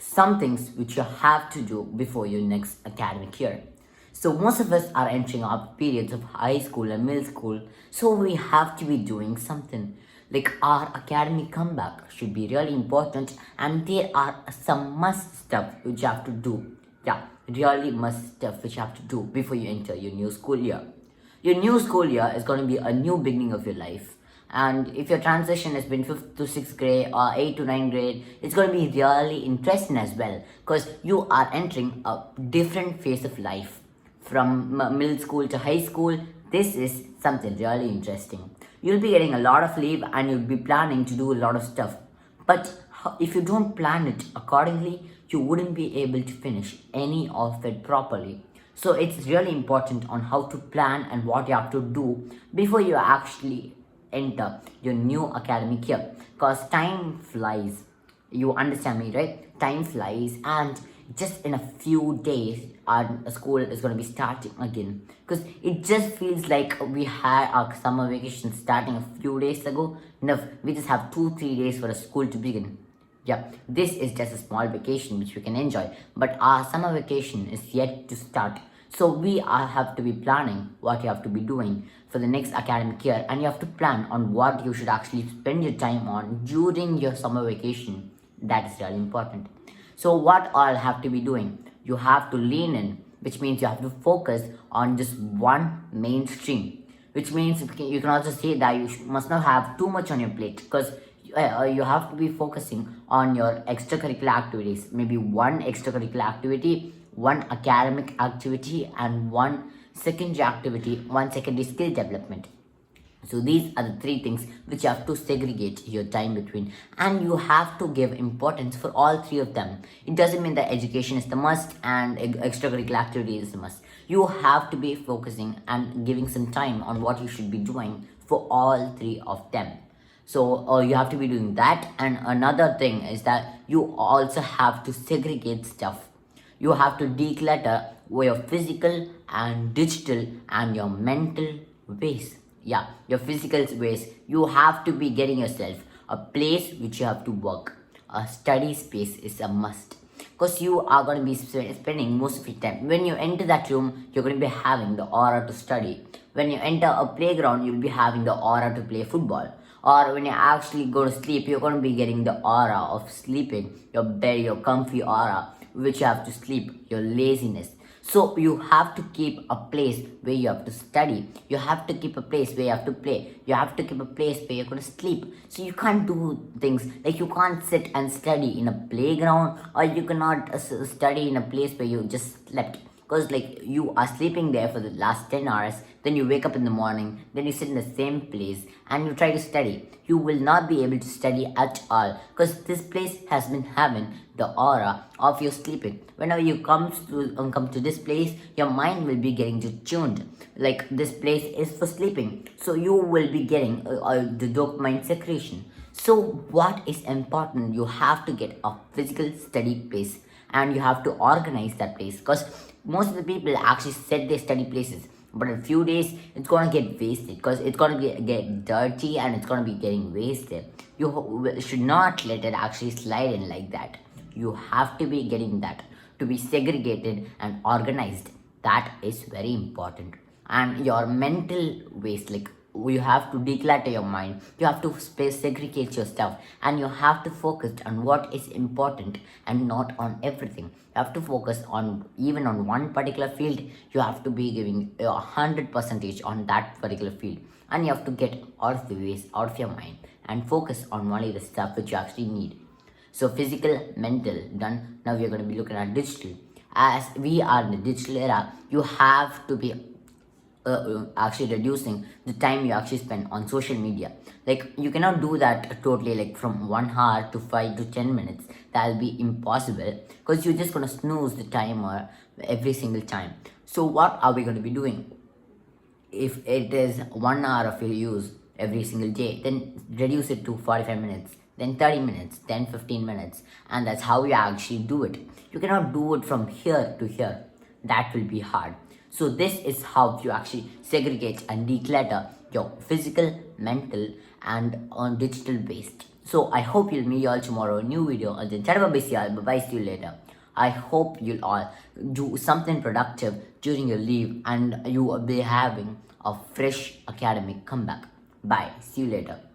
some things which you have to do before your next academic year. So most of us are entering our periods of high school and middle school, so we have to be doing something. Like our academic comeback should be really important, and there are some must stuff which you have to do. Yeah, really must stuff which you have to do before you enter your new school year. Your new school year is going to be a new beginning of your life. And if your transition has been 5th to 6th grade or 8th to 9th grade, it's going to be really interesting as well, because you are entering a different phase of life. From middle school to high school, this is something really interesting. You'll be getting a lot of leave and you'll be planning to do a lot of stuff. But if you don't plan it accordingly, you wouldn't be able to finish any of it properly. So it's really important on how to plan and what you have to do before you actually enter your new academic year. Because time flies. You understand me, right? Time flies, and just in a few days our school is going to be starting again, because it just feels like we had our summer vacation starting a few days ago. No, we just have 2-3 days for a school to begin. Yeah, this is just a small vacation which we can enjoy, but our summer vacation is yet to start. So we have to be planning what you have to be doing for the next academic year, and you have to plan on what you should actually spend your time on during your summer vacation. That is really important. So what all have to be doing? You have to lean in, which means you have to focus on just one main stream, which means you can also say that you must not have too much on your plate, because you have to be focusing on your extracurricular activities, maybe one extracurricular activity, one academic activity, and one secondary activity, one secondary skill development. So these are the three things which you have to segregate your time between, and you have to give importance for all three of them. It doesn't mean that education is the must and extracurricular activity is the must. You have to be focusing and giving some time on what you should be doing for all three of them. So you have to be doing that. And another thing is that you also have to segregate stuff. You have to declutter your physical and digital and your mental waste. Yeah, your physical waste. You have to be getting yourself a place which you have to work. A study space is a must, because you are going to be spending most of your time. When you enter that room, you're going to be having the aura to study. When you enter a playground, you'll be having the aura to play football. Or when you actually go to sleep, you're going to be getting the aura of sleeping, your bed, your comfy aura, which you have to sleep, your laziness. So you have to keep a place where you have to study. You have to keep a place where you have to play. You have to keep a place where you're going to sleep. So you can't do things like you can't sit and study in a playground, or you cannot study in a place where you just slept. Because like you are sleeping there for the last 10 hours, then you wake up in the morning, then you sit in the same place and you try to study. You will not be able to study at all, because this place has been having the aura of your sleeping. Whenever you come to this place, your mind will be getting tuned. Like this place is for sleeping, so you will be getting the dopamine secretion. So what is important? You have to get a physical study place, and you have to organize that place, because most of the people actually set their study places, but in a few days it's gonna get wasted, because it's gonna get dirty and it's gonna be getting wasted. You should not let it actually slide in like that. You have to be getting that to be segregated and organized. That is very important. And your mental waste, like you have to declutter your mind, you have to segregate your stuff, and you have to focus on what is important and not on everything. You have to focus on even on one particular field. You have to be giving 100% on that particular field, and you have to get out of the waste out of your mind and focus on only the stuff which you actually need. So physical, mental, done. Now we are going to be looking at digital. As we are in the digital era, you have to be actually reducing the time you actually spend on social media. Like you cannot do that totally, like from 1 hour to 5 to 10 minutes. That'll be impossible, because you're just going to snooze the timer every single time. So what are we going to be doing? If it is 1 hour of your use every single day, then reduce it to 45 minutes, then 30 minutes, then 15 minutes, and that's how you actually do it. You cannot do it from here to here. That will be hard. So this is how you actually segregate and declutter your physical, mental, and digital waste. So I hope you'll meet you all tomorrow. New video. Until then, bye bye. See you later. I hope you'll all do something productive during your leave and you will be having a fresh academic comeback. Bye. See you later.